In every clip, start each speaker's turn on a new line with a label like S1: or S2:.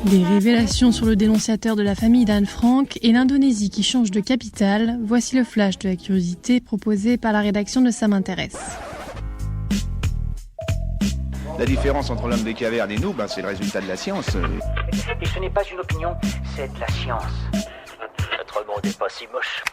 S1: Des révélations sur le dénonciateur de la famille d'Anne Frank et l'Indonésie qui change de capitale, voici le flash de la curiosité proposé par la rédaction de Ça m'intéresse.
S2: La différence entre l'homme des cavernes et nous, c'est le résultat de la science.
S3: Et ce n'est pas une opinion, c'est de la science. Notre monde n'est pas si moche.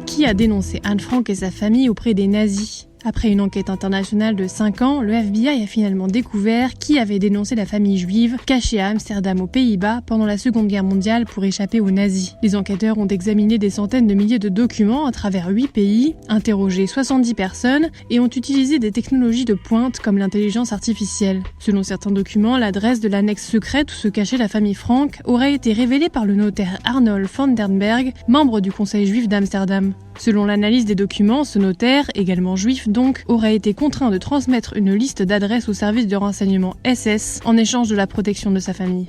S1: Qui a dénoncé Anne Frank et sa famille auprès des nazis ? Après une enquête internationale de 5 ans, le FBI a finalement découvert qui avait dénoncé la famille juive cachée à Amsterdam aux Pays-Bas pendant la Seconde Guerre mondiale pour échapper aux nazis. Les enquêteurs ont examiné des centaines de milliers de documents à travers 8 pays, interrogé 70 personnes et ont utilisé des technologies de pointe comme l'intelligence artificielle. Selon certains documents, l'adresse de l'annexe secrète où se cachait la famille Frank aurait été révélée par le notaire Arnold van den Berg, membre du conseil juif d'Amsterdam. Selon l'analyse des documents, ce notaire, également juif donc, aurait été contraint de transmettre une liste d'adresses au service de renseignement SS en échange de la protection de sa famille.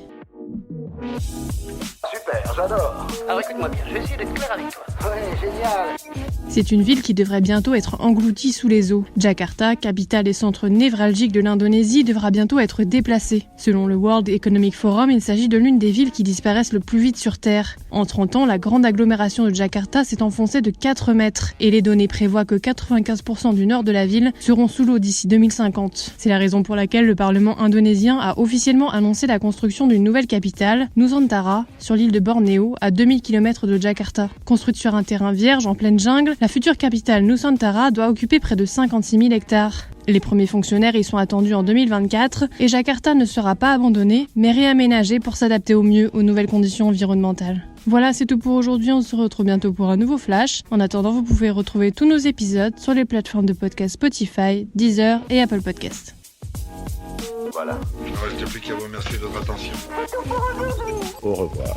S3: Super, j'adore. Alors écoute-moi bien, je vais essayer d'être clair avec toi. Ouais, génial.
S1: C'est une ville qui devrait bientôt être engloutie sous les eaux. Jakarta, capitale et centre névralgique de l'Indonésie, devra bientôt être déplacée. Selon le World Economic Forum, il s'agit de l'une des villes qui disparaissent le plus vite sur Terre. En 30 ans, la grande agglomération de Jakarta s'est enfoncée de 4 mètres et les données prévoient que 95% du nord de la ville seront sous l'eau d'ici 2050. C'est la raison pour laquelle le Parlement indonésien a officiellement annoncé la construction d'une nouvelle capitale, Nusantara, sur l'île de Bornéo, à 2000 km de Jakarta. Construite sur un terrain vierge en pleine jungle, la future capitale Nusantara doit occuper près de 56 000 hectares. Les premiers fonctionnaires y sont attendus en 2024 et Jakarta ne sera pas abandonnée, mais réaménagée pour s'adapter au mieux aux nouvelles conditions environnementales. Voilà, c'est tout pour aujourd'hui, on se retrouve bientôt pour un nouveau flash. En attendant, vous pouvez retrouver tous nos épisodes sur les plateformes de podcast Spotify, Deezer et Apple Podcasts.
S4: Voilà.
S5: Il ne reste plus qu'à vous remercier de votre attention.
S4: Au revoir.